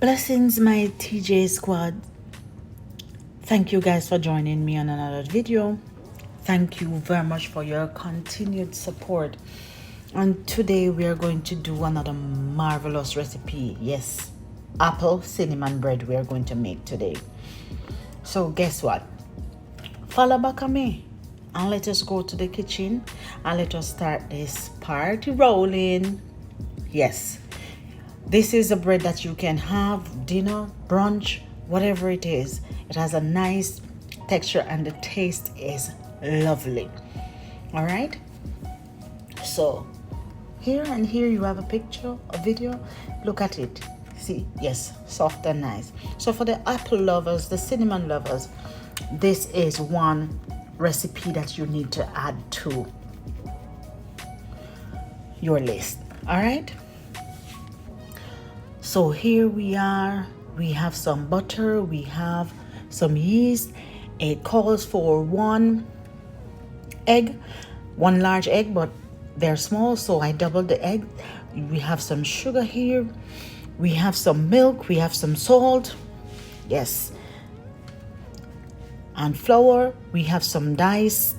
Blessings, my TJ squad. Thank you guys for joining me on another video. Thank you very much for your continued support. And today we are going to do another marvelous recipe. Yes, apple cinnamon bread we are going to make today. So guess what? Follow back on me and let us go to the kitchen and let us start this party rolling. Yes, this is a bread that you can have dinner, brunch, whatever it is. It has a nice texture and the taste is lovely. All right. So here you have a picture, a video. Look at it. See, yes, soft and nice. So for the apple lovers, the cinnamon lovers, this is one recipe that you need to add to your list. All right. So here we are. We have some butter. We have some yeast. It calls for one large egg, but they're small, so I doubled the egg. We have some sugar here. We have some milk. We have some salt. Yes. And flour. We have some diced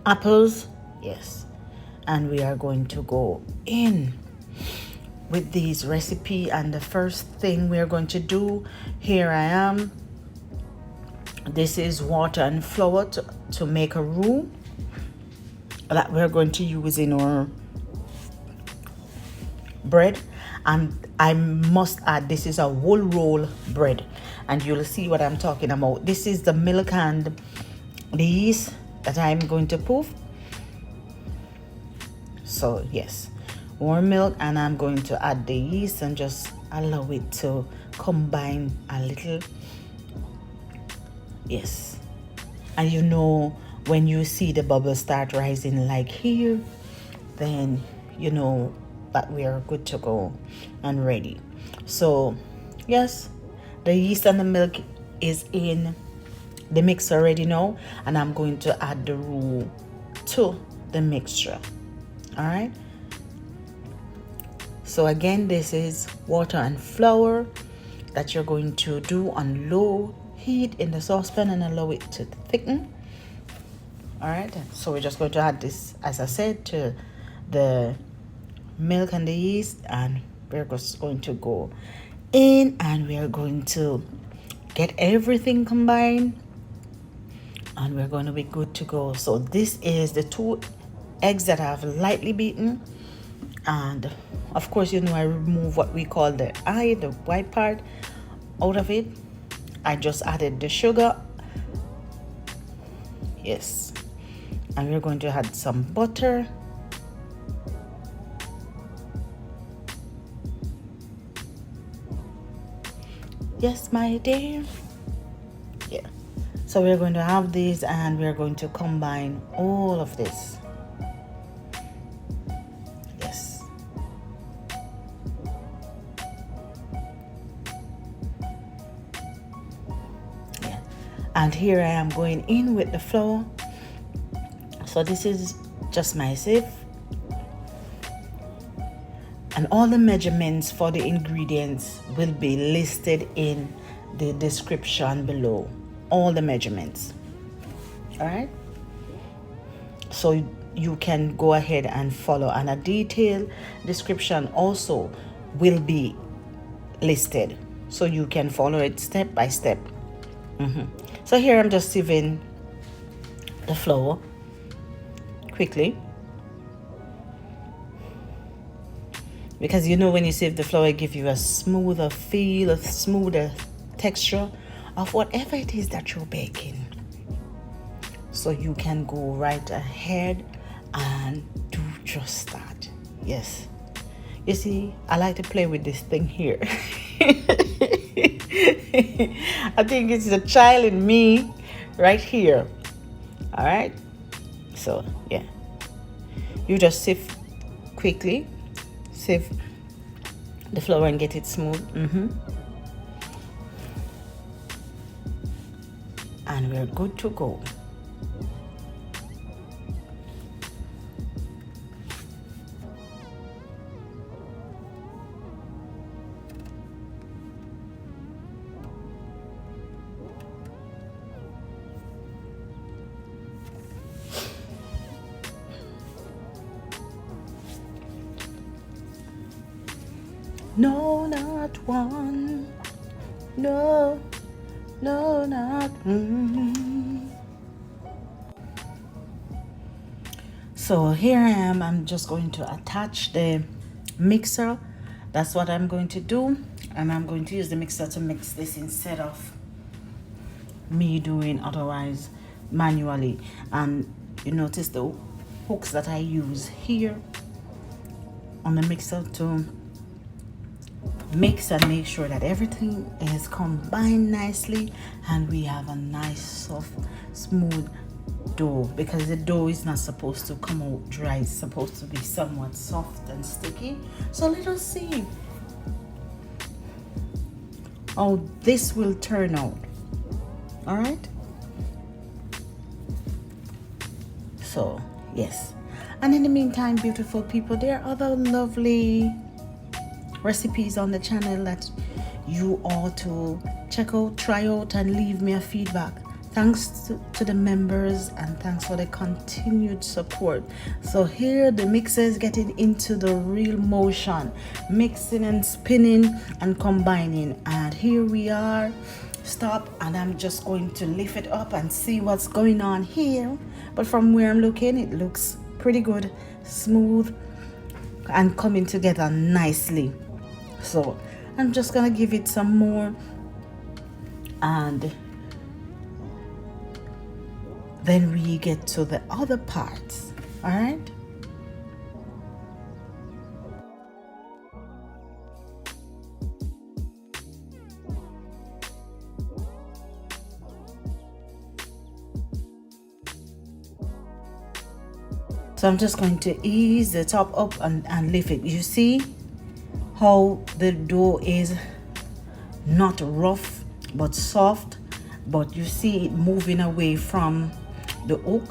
apples. Yes. And we are going to go in with this recipe. And the first thing we are going to do, here I am. This is water and flour to make a roux that we're going to use in our bread. And I must add, this is a whole roll bread, and you'll see what I'm talking about. This is the milk and the yeast that I'm going to poof. So yes, warm milk, and I'm going to add the yeast and just allow it to combine a little. Yes, and you know, when you see the bubbles start rising like here, then you know that we are good to go and ready. So yes, the yeast and the milk is in the mix already now, and I'm going to add the roux to the mixture. All right. So again, this is water and flour that you're going to do on low heat in the saucepan and allow it to thicken. All right, so we're just going to add this, as I said, to the milk and the yeast, and we're just going to go in and we are going to get everything combined, and we're going to be good to go. So this is the 2 eggs that I've lightly beaten, and of course, you know, I remove what we call the white part out of it. I just added the sugar. Yes, and we're going to add some butter. Yes, my dear. Yeah. So we're going to have these, and we're going to combine all of this. Yes. Yeah. And here I am going in with the flour. So this is just my sieve. And all the measurements for the ingredients will be listed in the description below. All the measurements. All right. So you can go ahead and follow, and a detailed description also will be listed, so you can follow it step by step. So here I'm just sieving the flour quickly, because you know, when you sieve the flour, it gives you a smoother feel, a smoother texture of whatever it is that you're baking. So you can go right ahead and do just that. Yes. You see, I like to play with this thing here. I think it's the child in me right here. All right. So yeah, you just sieve quickly, sieve the flour and get it smooth. And we're good to go. No, not one. No, no, not one. So here I am. I'm just going to attach the mixer. That's what I'm going to do. And I'm going to use the mixer to mix this instead of me doing otherwise manually. And you notice the hooks that I use here on the mixer to mix and make sure that everything is combined nicely and we have a nice soft smooth dough, because the dough is not supposed to come out dry. It's supposed to be somewhat soft and sticky. So let us see how this will turn out. All right, so yes, and in the meantime, beautiful people, there are other lovely recipes on the channel that you ought to check out, try out, and leave me a feedback. Thanks to the members, and thanks for the continued support. So here the mixer is getting into the real motion, mixing and spinning and combining, and here we are. Stop, and I'm just going to lift it up and see what's going on here. But from where I'm looking, it looks pretty good, smooth and coming together nicely. So I'm just gonna give it some more, and then we get to the other parts. All right, so I'm just going to ease the top up and lift it. You see how the dough is not rough but soft, but you see it moving away from the hook.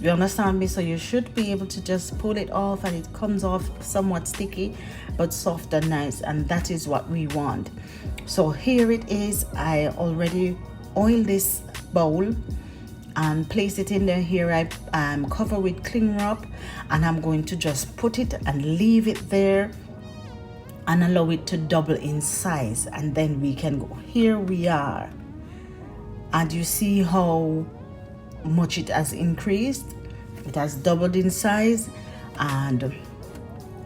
You understand me? So you should be able to just pull it off, and it comes off somewhat sticky but soft and nice, and that is what we want. So here it is. I already oiled this bowl and place it in there. Here I cover with cling wrap, and I'm going to just put it and leave it there and allow it to double in size, and then we can go. Here we are, and you see how much it has increased. It has doubled in size, and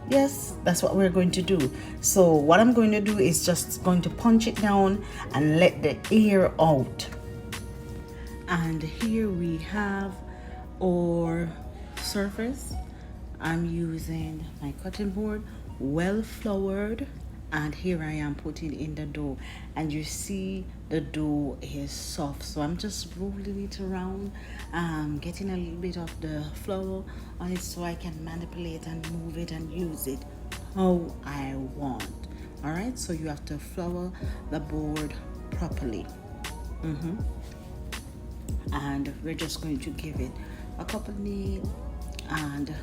yes, that's what we're going to do. So what I'm going to do is just going to punch it down and let the air out. And here we have our surface. I'm using my cutting board, well floured, and here I am putting in the dough, and you see the dough is soft. So I'm just rolling it around, getting a little bit of the flour on it so I can manipulate and move it and use it how I want. All right, so you have to flour the board properly. And we're just going to give it a couple knead and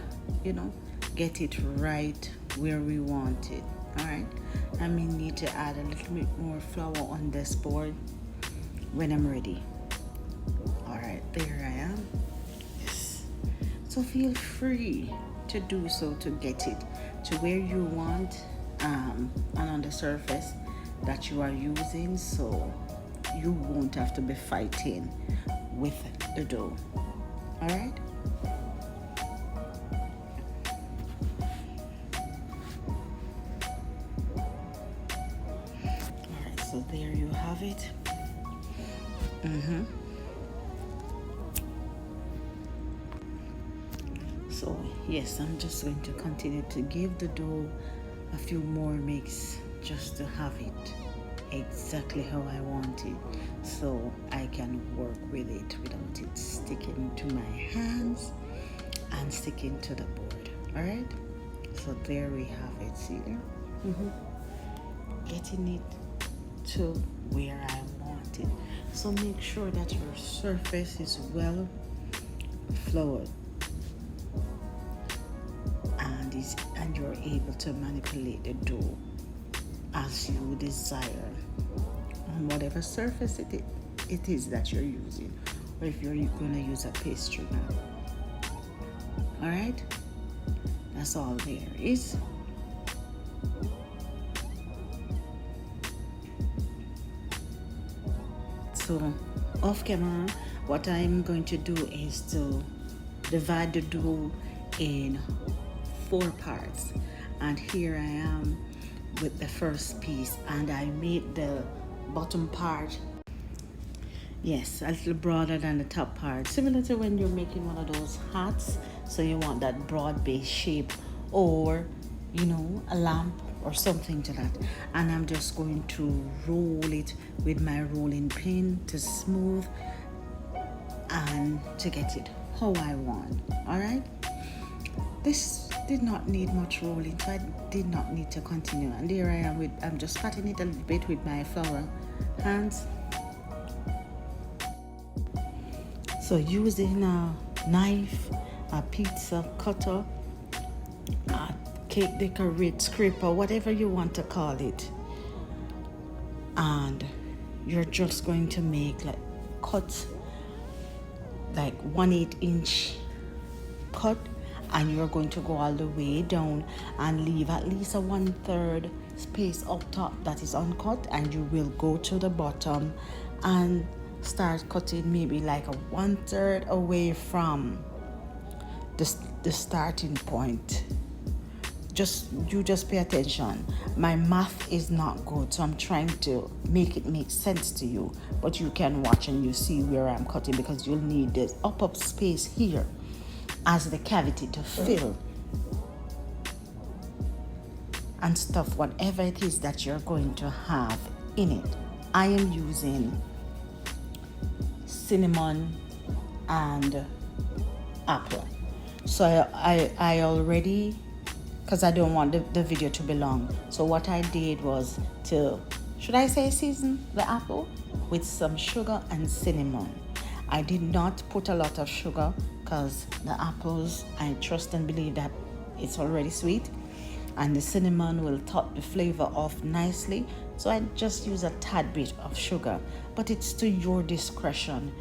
get it right where we want it. All right, I may need to add a little bit more flour on this board when I'm ready. All right, there I am. Yes. So feel free to do so to get it to where you want, and on the surface that you are using, so you won't have to be fighting with the dough. All right, so there you have it. So yes, I'm just going to continue to give the dough a few more mix just to have it exactly how I want it, so I can work with it without it sticking to my hands and sticking to the board. All right, so there we have it. See there? Getting it to where I want it. So make sure that your surface is well floured, and you're able to manipulate the dough as you desire on whatever surface it is that you're using, or if you're going to use a pastry now. All right, that's all there is. So off camera, what I'm going to do is to divide the dough in 4 parts, and here I am with the first piece, and I made the bottom part, yes, a little broader than the top part, similar to when you're making one of those hats. So you want that broad base shape, or a lamp or something to that. And I'm just going to roll it with my rolling pin to smooth and to get it how I want. All right, this did not need much rolling, so I did not need to continue. And there I am I'm just patting it a little bit with my flour hands. So using a knife, a pizza cutter, a cake decorate scraper, whatever you want to call it, and you're just going to make like cuts, like 1/8 inch cut, and you're going to go all the way down and leave at least a 1/3 space up top that is uncut, and you will go to the bottom and start cutting maybe like a 1/3 away from the starting point. You just pay attention. My math is not good, so I'm trying to make it make sense to you, but you can watch and you see where I'm cutting, because you'll need the up space here as the cavity to fill and stuff whatever it is that you're going to have in it. I am using cinnamon and apple. So I already, because I don't want the video to be long, so what I did was to, should I say, season the apple with some sugar and cinnamon. I did not put a lot of sugar because the apples, I trust and believe that it's already sweet, and the cinnamon will top the flavor off nicely. So I just use a tad bit of sugar, but it's to your discretion.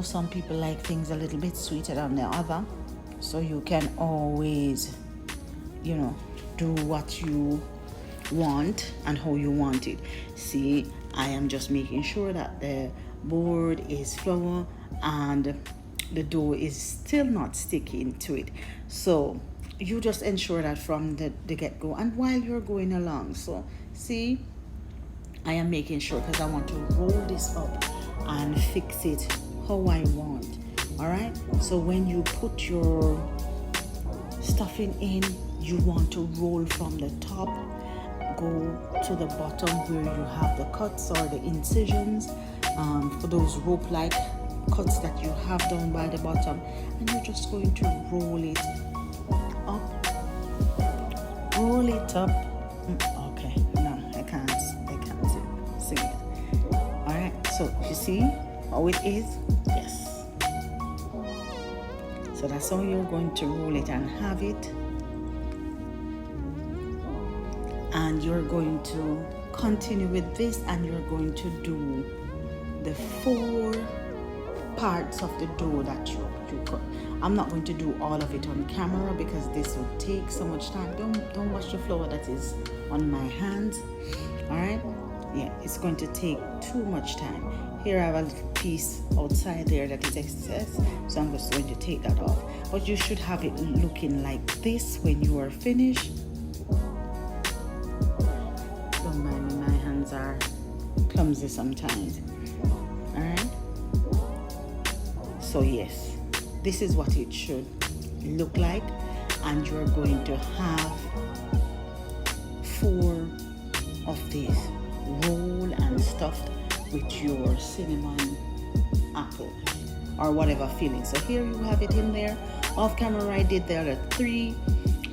Some people like things a little bit sweeter than the other, so you can always, do what you want and how you want it. See, I am just making sure that the board is flour and the dough is still not sticking to it. So you just ensure that from the get-go, and while you're going along. So see, I am making sure, because I want to roll this up and fix it how I want. All right, so when you put your stuffing in, you want to roll from the top, go to the bottom where you have the cuts or the incisions, for those rope-like cuts that you have down by the bottom, and you're just going to roll it up. Okay, no, I can't sing it. All right, so you see how it is? Yes. So that's how you're going to roll it and have it. And you're going to continue with this, and you're going to do the 4 parts of the dough that you cut. I'm not going to do all of it on camera because this will take so much time. Don't wash the flour that is on my hands. All right, yeah, it's going to take too much time. Here I have a little piece outside there that is excess, so I'm just going to take that off. But you should have it looking like this when you are finished. Don't mind me, my hands are clumsy sometimes. All right, so yes, this is what it should look like, and you're going to have 4 of these rolled and stuffed with your cinnamon apple or whatever filling. So here you have it in there. Off camera I did the other 3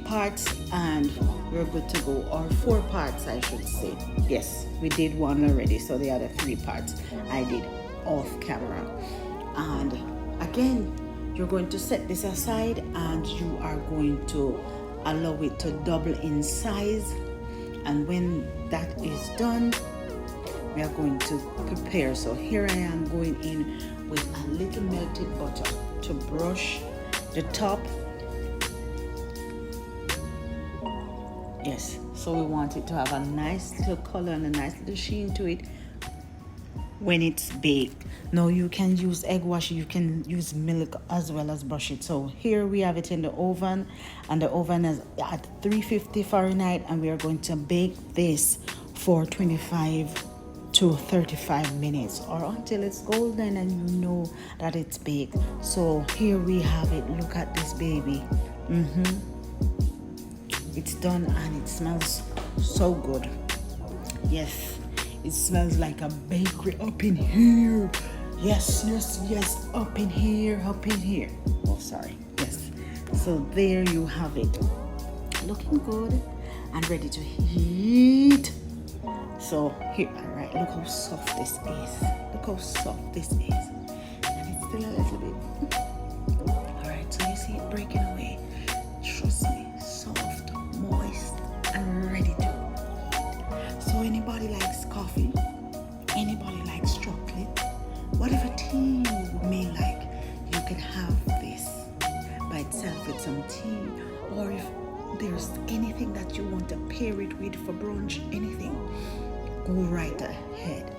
parts, and we're good to go, or 4 parts I should say. Yes, we did 1 already, so the other 3 parts I did off camera. And again, you're going to set this aside, and you are going to allow it to double in size. And when that is done, we are going to prepare. So here I am going in with a little melted butter to brush the top. Yes, so we want it to have a nice little color and a nice little sheen to it. when it's baked. Now you can use egg wash, you can use milk as well as brush it. So here we have it in the oven, and the oven is at 350 Fahrenheit, and we are going to bake this for 25 to 35 minutes, or until it's golden and you know that it's baked. So here we have it. Look at this baby. It's done and it smells so good. Yes, it smells like a bakery up in here. Yes, yes, yes, up in here, up in here. Oh, sorry. Yes. So there you have it. Looking good and ready to heat. So here, all right, look how soft this is. Look how soft this is. And it's still a little bit. All right, so you see it breaking away. Trust me, soft, moist, and ready to. So anybody likes coffee, anybody likes chocolate, whatever tea you may like, you can have this by itself with some tea, or if there's anything that you want to pair it with for brunch, anything, go right ahead.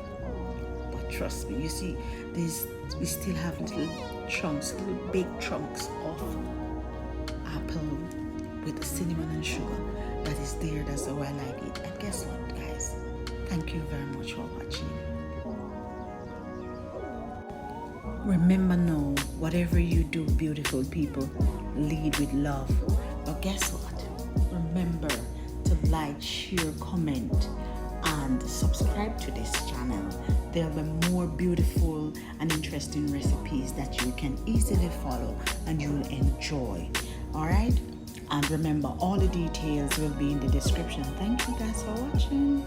But trust me, you see, we still have little chunks, little baked chunks of apple with cinnamon and sugar that is there. That's how I like it. And guess what, guys? Thank you very much for watching. Remember now, whatever you do, beautiful people, lead with love. But guess what? Remember to like, share, comment, and subscribe to this channel. There will be more beautiful and interesting recipes that you can easily follow and you'll enjoy. Alright? And remember, all the details will be in the description. Thank you guys for watching.